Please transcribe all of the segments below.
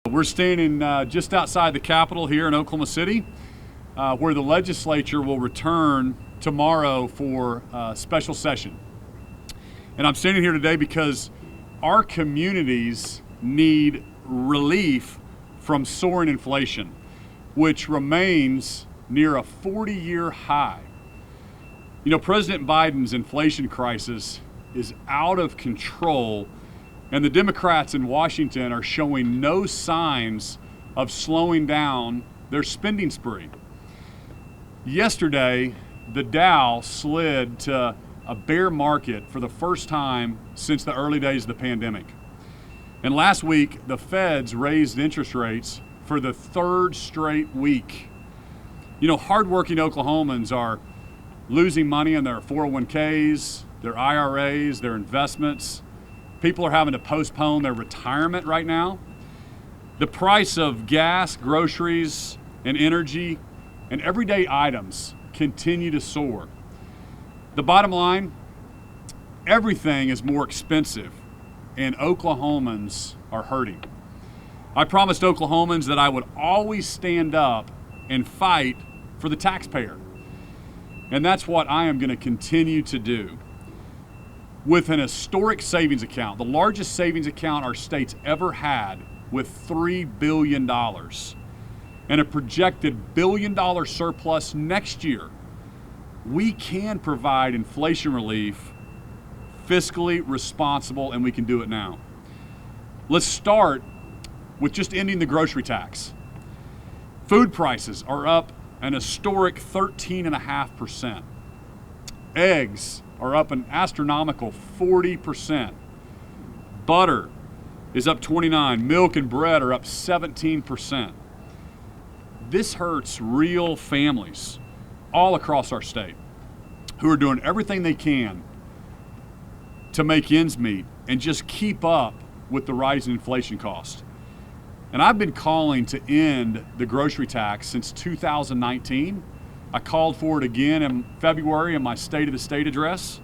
We're standing just outside the Capitol here in Oklahoma City, where the legislature will return tomorrow for a special session. And I'm standing here today because our communities need relief from soaring inflation, which remains near a 40-year high. You know, President Biden's inflation crisis is out of control, and the Democrats in Washington are showing no signs of slowing down their spending spree. Yesterday, the Dow slid to a bear market for the first time since the early days of the pandemic. And last week, the Feds raised interest rates for the third straight week. You know, hardworking Oklahomans are losing money in their 401ks, their IRAs, their investments. People are having to postpone their retirement right now. The price of gas, groceries, and energy and everyday items continue to soar. The bottom line, everything is more expensive, and Oklahomans are hurting. I promised Oklahomans that I would always stand up and fight for the taxpayer. And that's what I am going to continue to do. With an historic savings account, the largest savings account our state's ever had, with $3 billion, and a projected $1 billion surplus next year, we can provide inflation relief, fiscally responsible, and we can do it now. Let's start with just ending the grocery tax. Food prices are up an historic 13.5%. Eggs are up an astronomical 40%. Butter is up 29%. Milk and bread are up 17%. This hurts real families all across our state who are doing everything they can to make ends meet and just keep up with the rising inflation cost. And I've been calling to end the grocery tax since 2019. I called for it again in February in my State of the State address.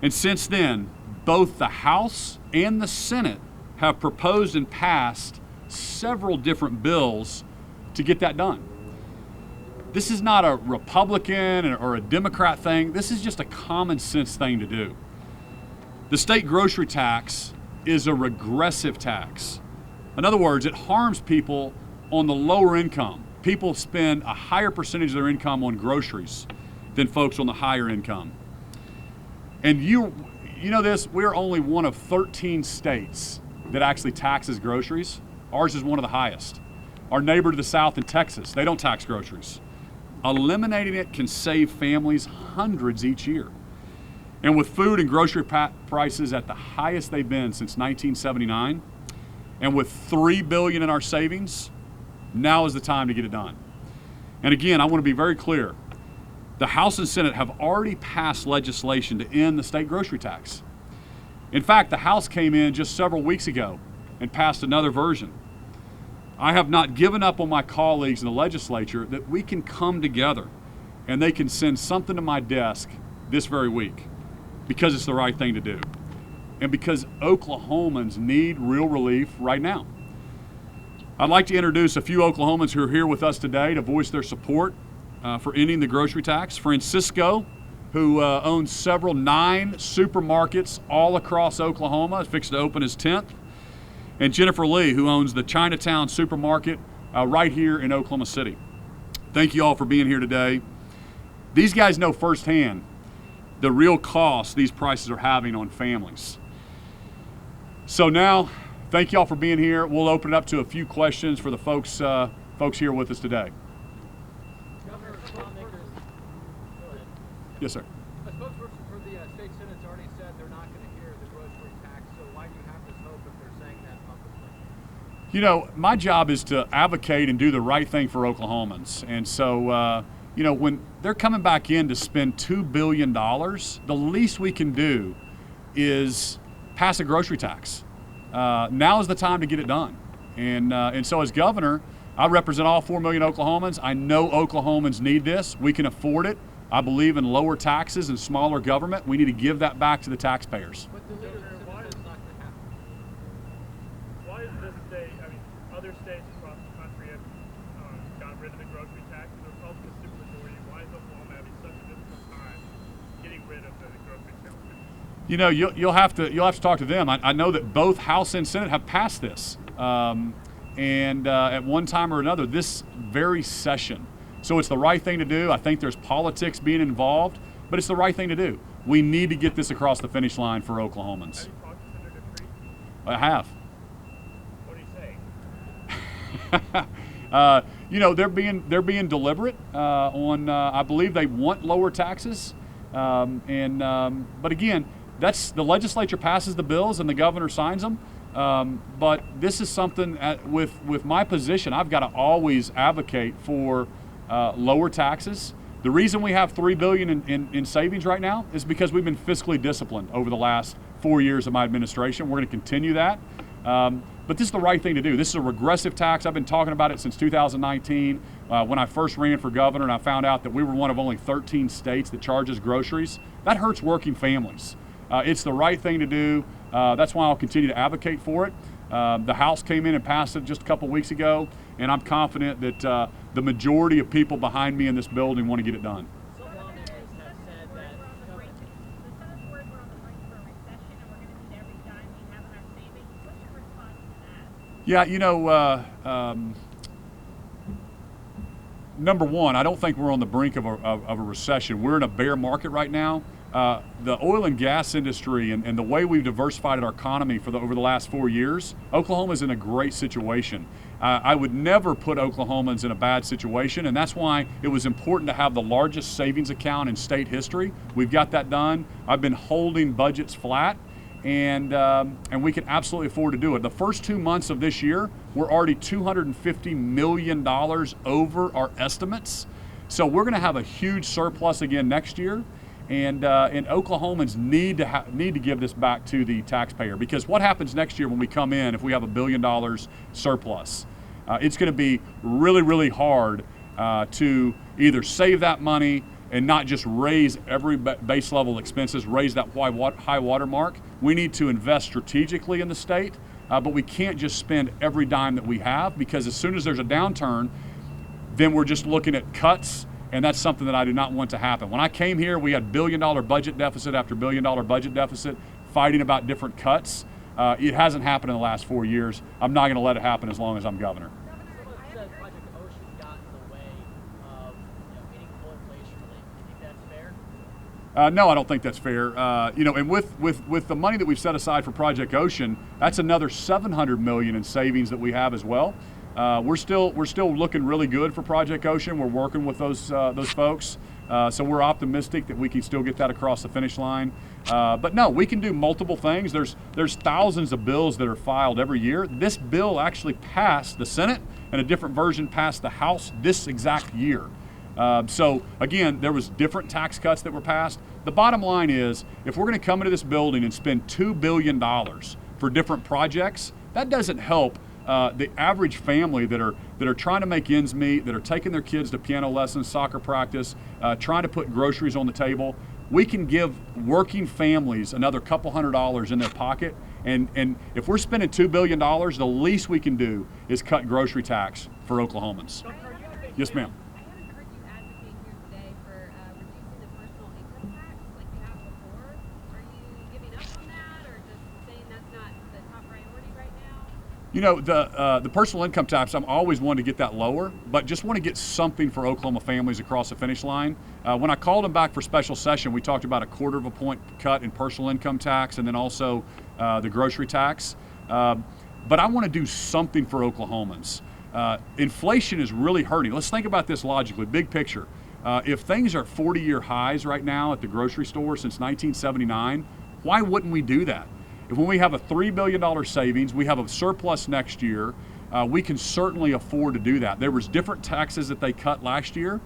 And since then, both the House and the Senate have proposed and passed several different bills to get that done. This is not a Republican or a Democrat thing. This is just a common sense thing to do. The state grocery tax is a regressive tax. In other words, it harms people on the lower income. People spend a higher percentage of their income on groceries than folks on the higher income. And you know this, we're only one of 13 states that actually taxes groceries. Ours is one of the highest. Our neighbor to the south in Texas, they don't tax groceries. Eliminating it can save families hundreds each year. And with food and grocery prices at the highest they've been since 1979, and with $3 billion in our savings, now is the time to get it done. And again, I want to be very clear. The House and Senate have already passed legislation to end the state grocery tax. In fact, the House came in just several weeks ago and passed another version. I have not given up on my colleagues in the legislature that we can come together and they can send something to my desk this very week because it's the right thing to do. And because Oklahomans need real relief right now. I'd like to introduce a few Oklahomans who are here with us today to voice their support for ending the grocery tax. Francisco, who owns 9 supermarkets all across Oklahoma, is fixing to open his 10th. And Jennifer Lee, who owns the Chinatown supermarket right here in Oklahoma City. Thank you all for being here today. These guys know firsthand the real cost these prices are having on families. So now, thank you all for being here. We'll open it up to a few questions for the folks here with us today. Governor, yes, sir. a spokesperson for the state Senate's already said they're not going to hear the grocery tax, so why do you have this hope if they're saying that publicly? You know, my job is to advocate and do the right thing for Oklahomans. And so, you know, when they're coming back in to spend $2 billion, the least we can do is pass a grocery tax. Now is the time to get it done. And so as governor, I represent all 4 million Oklahomans. I know Oklahomans need this. We can afford it. I believe in lower taxes and smaller government. We need to give that back to the taxpayers. But the leader said it's not going to happen. Why is this day, I mean, states across the country have gotten rid of the grocery tax. The Republican supermajority. Why is Oklahoma having such a difficult time getting rid of the grocery sales tax? You know, you'll have to talk to them. I know that both House and Senate have passed this, and at one time or another this very session. So it's the right thing to do. I think there's politics being involved, but it's the right thing to do. We need to get this across the finish line for Oklahomans. Have you talked to Senator Creed? I have. What do you say? You know, they're being deliberate on. I believe they want lower taxes, but again, that's the legislature passes the bills and the governor signs them. But this is something with my position, I've got to always advocate for lower taxes. The reason we have $3 billion in savings right now is because we've been fiscally disciplined over the last 4 years of my administration. We're going to continue that. But this is the right thing to do. This is a regressive tax. I've been talking about it since 2019 when I first ran for governor, and I found out that we were one of only 13 states that charges groceries. That hurts working families. It's the right thing to do. That's why I'll continue to advocate for it. The House came in and passed it just a couple weeks ago, and I'm confident that the majority of people behind me in this building want to get it done. Some lawmakers have said that Yeah, you know, number one, I don't think we're on the brink of a recession. We're in a bear market right now. The oil and gas industry and the way we've diversified our economy over the last 4 years, Oklahoma's in a great situation. I would never put Oklahomans in a bad situation, and that's why it was important to have the largest savings account in state history. We've got that done. I've been holding budgets flat, and we can absolutely afford to do it. The first 2 months of this year, we're already $250 million over our estimates. So we're going to have a huge surplus again next year. And Oklahomans need to give this back to the taxpayer, because what happens next year when we come in if we have $1 billion surplus? It's going to be really, really hard to either save that money and not just raise every base level expenses, raise that high water mark. We need to invest strategically in the state, but we can't just spend every dime that we have, because as soon as there's a downturn, then we're just looking at cuts. And that's something that I do not want to happen. When I came here, we had $1 billion budget deficit after $1 billion budget deficit, fighting about different cuts. It hasn't happened in the last 4 years. I'm not going to let it happen as long as I'm governor. someone said Project Ocean got in the way of getting full inflation relief. Do you think that's fair? No, I don't think that's fair. And with the money that we've set aside for Project Ocean, that's another $700 million in savings that we have as well. We're still looking really good for Project Ocean. We're working with those folks, so we're optimistic that we can still get that across the finish line. But no, we can do multiple things. There's thousands of bills that are filed every year. This bill actually passed the Senate, and a different version passed the House this exact year. So again, there was different tax cuts that were passed. The bottom line is, if we're going to come into this building and spend $2 billion for different projects, that doesn't help the average family that are trying to make ends meet, that are taking their kids to piano lessons, soccer practice, trying to put groceries on the table. We can give working families another couple $100 in their pocket, and if we're spending $2 billion, the least we can do is cut grocery tax for Oklahomans. Yes, ma'am. I haven't heard you advocate here today for reducing the personal income tax like you have before. Are you giving up on that, or just saying that's not the top priority right now? You know, the personal income tax, I'm always wanting to get that lower, but just want to get something for Oklahoma families across the finish line. When I called them back for special session, we talked about a 1/4 point cut in personal income tax, and then also the grocery tax. But I want to do something for Oklahomans. Inflation is really hurting. Let's think about this logically, big picture. If things are 40-year highs right now at the grocery store since 1979, why wouldn't we do that? If when we have a $3 billion savings, we have a surplus next year, we can certainly afford to do that. There was different taxes that they cut last year,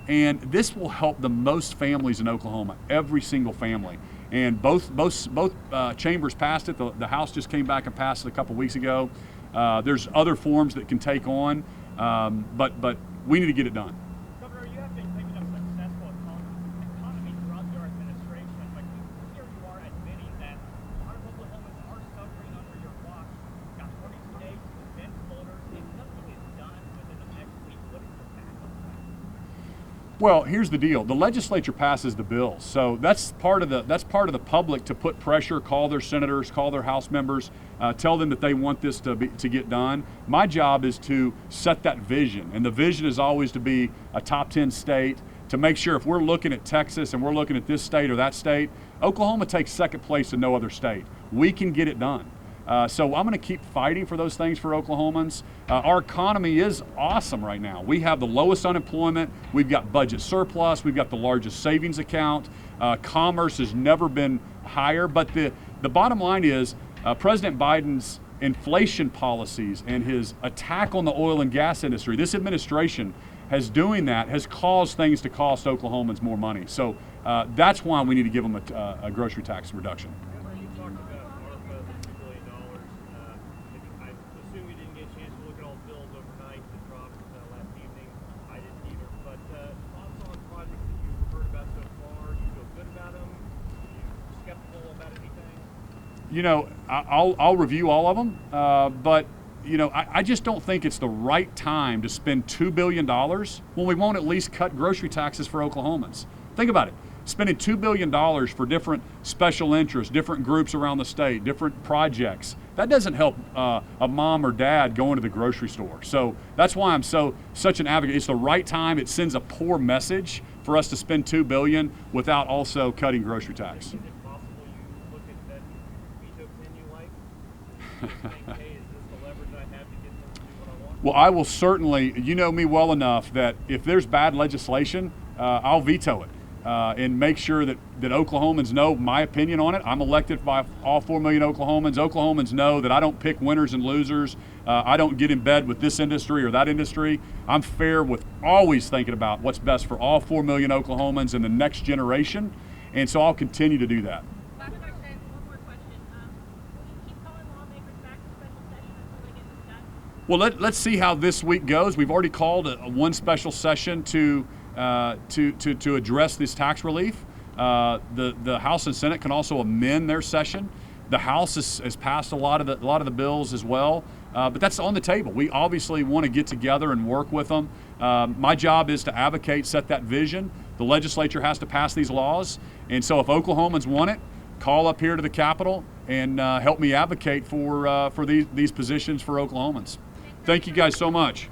and this will help the most families in Oklahoma, every single family. And both chambers passed it. The House just came back and passed it a couple weeks ago. There's other forms that can take on, but we need to get it done. Governor, you have been claiming a successful economy throughout your administration, but here you are admitting that a lot of Oklahomans are suffering under your watch. Got 40 states, event voters, and none of Well, here's the deal. The legislature passes the bills, so that's part of the public to put pressure, call their senators, call their House members, tell them that they want this to get done. My job is to set that vision, and the vision is always to be a top 10 state. To make sure if we're looking at Texas and we're looking at this state or that state, Oklahoma takes second place in no other state. We can get it done. So I'm going to keep fighting for those things for Oklahomans. Our economy is awesome right now. We have the lowest unemployment. We've got budget surplus. We've got the largest savings account. Commerce has never been higher. But the bottom line is President Biden's inflation policies and his attack on the oil and gas industry, this administration has caused things to cost Oklahomans more money. So that's why we need to give them a grocery tax reduction. You talked about ARPA, the $2 billion. I assume you didn't get a chance to look at all the bills overnight that dropped last evening. I didn't either. But thoughts on projects that you've heard about so far? Do you feel good about them? Are you skeptical about anything? You know, I'll review all of them, but you know, I just don't think it's the right time to spend $2 billion when we won't at least cut grocery taxes for Oklahomans. Think about it. Spending $2 billion for different special interests, different groups around the state, different projects, that doesn't help a mom or dad going to the grocery store. So that's why I'm such an advocate. It's the right time. It sends a poor message for us to spend $2 billion without also cutting grocery tax. Is it possible you look at that veto pen you like? You think, hey, is this the leverage I have to get them to do what I want? Well, I will certainly, you know me well enough that if there's bad legislation, I'll veto it and make sure that Oklahomans know my opinion on it. I'm elected by all 4 million Oklahomans. Oklahomans know that I don't pick winners and losers. I don't get in bed with this industry or that industry. I'm fair with always thinking about what's best for all 4 million Oklahomans and the next generation. And so I'll continue to do that. Last question, one more question. Will you keep calling lawmakers back to special session until they get this done? Well, let's see how this week goes. We've already called one special session to address this tax relief. The House and Senate can also amend their session. The House has passed a lot of the bills as well, but that's on the table. We obviously want to get together and work with them. My job is to advocate, set that vision. The legislature has to pass these laws, and so if Oklahomans want it, call up here to the Capitol and help me advocate for these positions for Oklahomans. Thank you guys so much.